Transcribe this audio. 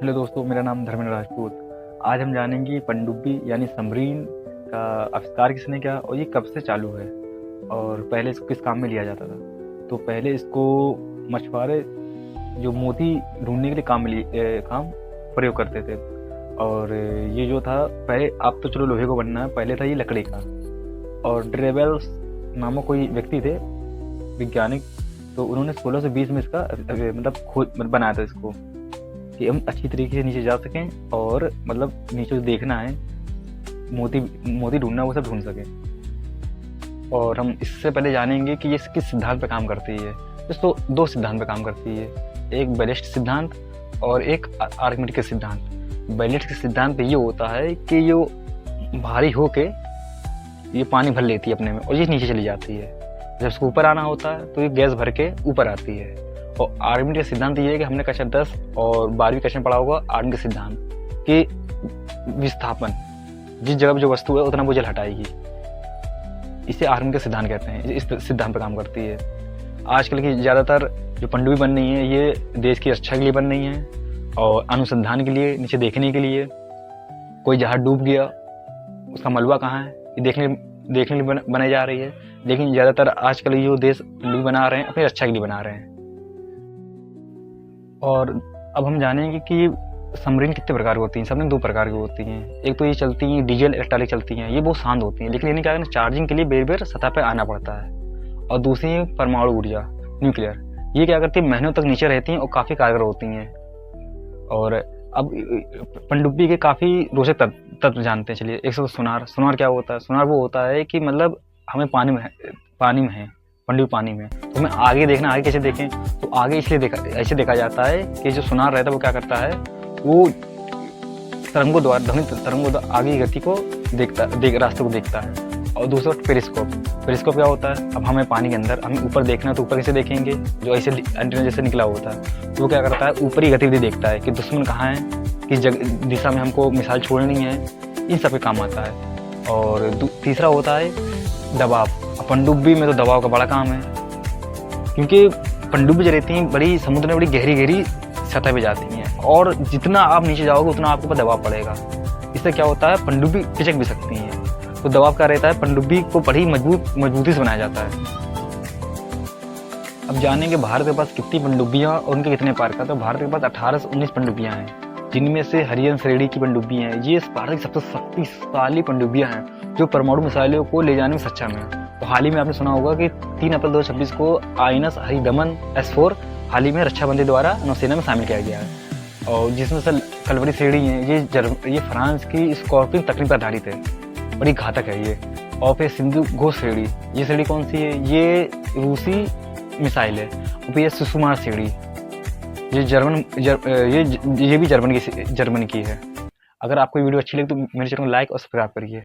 Hello दोस्तों, मेरा नाम धर्मेंद्र राजपूत। आज हम जानेंगे पनडुब्बी यानी सबमरीन का आविष्कार किसने किया और ये कब से चालू है और पहले इसको किस काम में लिया जाता था। तो पहले इसको मछुआरे जो मोती ढूंढने के लिए काम प्रयोग करते थे। और ये जो था पहले, अब तो चलो लोहे को बनना है, पहले था ये लकड़ी का। और ड्रेबेल्स नामक कोई व्यक्ति थे वैज्ञानिक, तो उन्होंने 1620 में इसका खोज बनाया था इसको कि हम अच्छी तरीके से नीचे जा सकें और मतलब नीचे जो देखना है, मोती ढूंढना, वो सब ढूंढ सकें। और हम इससे पहले जानेंगे कि ये किस सिद्धांत पर काम करती है। तो दो सिद्धांत पर काम करती है, एक बैलिस्टिक सिद्धांत और एक आर्किमिडीज का सिद्धांत। बैलिस्टिक सिद्धांत पे ये होता है कि ये भारी होके ये पानी भर लेती है अपने में और ये नीचे चली जाती है। जब इसको ऊपर आना होता है तो ये गैस भर के ऊपर आती है। और आर्किमिडीज का सिद्धांत ये है कि हमने कक्षा 10 और 12वीं कक्षा में पढ़ा होगा आर्किमिडीज सिद्धांत कि विस्थापन, जिस जगह जो वस्तु है उतना वो जल हटाएगी। इसे आर्किमिडीज का सिद्धांत कहते हैं। इस सिद्धांत पर काम करती है। आजकल की ज़्यादातर जो पनडुब्बी बन रही है, ये देश की रक्षा के लिए बन रही हैं और अनुसंधान के लिए, नीचे देखने के लिए। कोई जहाज डूब गया, उसका मलबा कहाँ है, ये देखने के लिए बनाई जा रही है। लेकिन ज़्यादातर आजकल ये देश पनडुब्बी बना रहे हैं अपनी रक्षा के लिए बना रहे हैं। और अब हम जानेंगे कि सबमरीन कितने प्रकार की होती हैं। सबमरीन 2 प्रकार की होती हैं। एक तो ये चलती हैं डीजल इलेक्ट्रिक चलती हैं, ये बहुत शांत होती हैं, लेकिन इन्हें क्या करना, चार्जिंग के लिए बेर बेर सतह पर आना पड़ता है। और दूसरी है परमाणु ऊर्जा, न्यूक्लियर। ये क्या करती है, महीनों तक नीचे रहती हैं और काफ़ी कारगर होती हैं। और अब पनडुब्बी के काफ़ी रोचक तत्व जानते हैं। चलिए, एक तो सुनार क्या होता है। सुनार वो होता है कि मतलब हमें पानी में है, पनडुब्बी पानी में, तो हमें आगे देखना। आगे कैसे देखें, तो आगे इसलिए ऐसे देखा जाता है कि जो सुनार रहता है वो क्या करता है, वो तरंगों द्वारा, ध्वनि तरंगों द्वारा आगे की गति को रास्ते को देखता है। और दूसरा पेरिस्कोप क्या होता है, अब हमें पानी के अंदर हमें ऊपर देखना है तो ऊपर कैसे देखेंगे, जो ऐसे एंटीना जैसे निकला होता है, तो वो क्या करता है, ऊपरी गतिविधि देखता है कि दुश्मन कहाँ है, किस दिशा में हमको मिसाइल छोड़नी है, इन सब पे काम आता है। और तीसरा होता है दबाव। पनडुब्बी में तो दबाव का बड़ा काम है, क्योंकि पनडुब्बी जो रहती हैं बड़ी समुद्र में बड़ी गहरी सतह पे जाती हैं और जितना आप नीचे जाओगे उतना आपके ऊपर दबाव पड़ेगा। इससे क्या होता है, पनडुब्बी पिचक भी सकती हैं। तो दबाव क्या रहता है, पनडुब्बी को बड़ी मजबूती से बनाया जाता है। अब जानेंगे भारत के पास कितनी पनडुब्बियाँ और उनके कितने प्रकार का। तो भारत के पास 18 से 19 पनडुब्बियाँ हैं, जिनमें से हरियन श्रेणी की पनडुब्बी हैं। ये भारत की सबसे शक्तिशाली पनडुब्बियाँ हैं जो परमाणु मिसाइलों को ले जाने में सक्षम है। तो हाल ही में आपने सुना होगा कि 3 अप्रैल 2026 को आईएनएस हरिदमन S4 हाल ही में रक्षाबंदी द्वारा नौसेना में शामिल किया गया है। और जिसमें से कलवरी श्रेणी है, ये फ्रांस की स्कॉर्पियन तकनीक पर आधारित है, बड़ी घातक है ये। और फिर सिंधु घोष श्रेणी, ये श्रेणी कौन सी है, ये रूसी मिसाइल है। और फिर ये सुकुमार श्रेणी, ये भी जर्मन की है। अगर आपको वीडियो अच्छी लगी तो मेरे चैनल को लाइक और सब्सक्राइब करिए।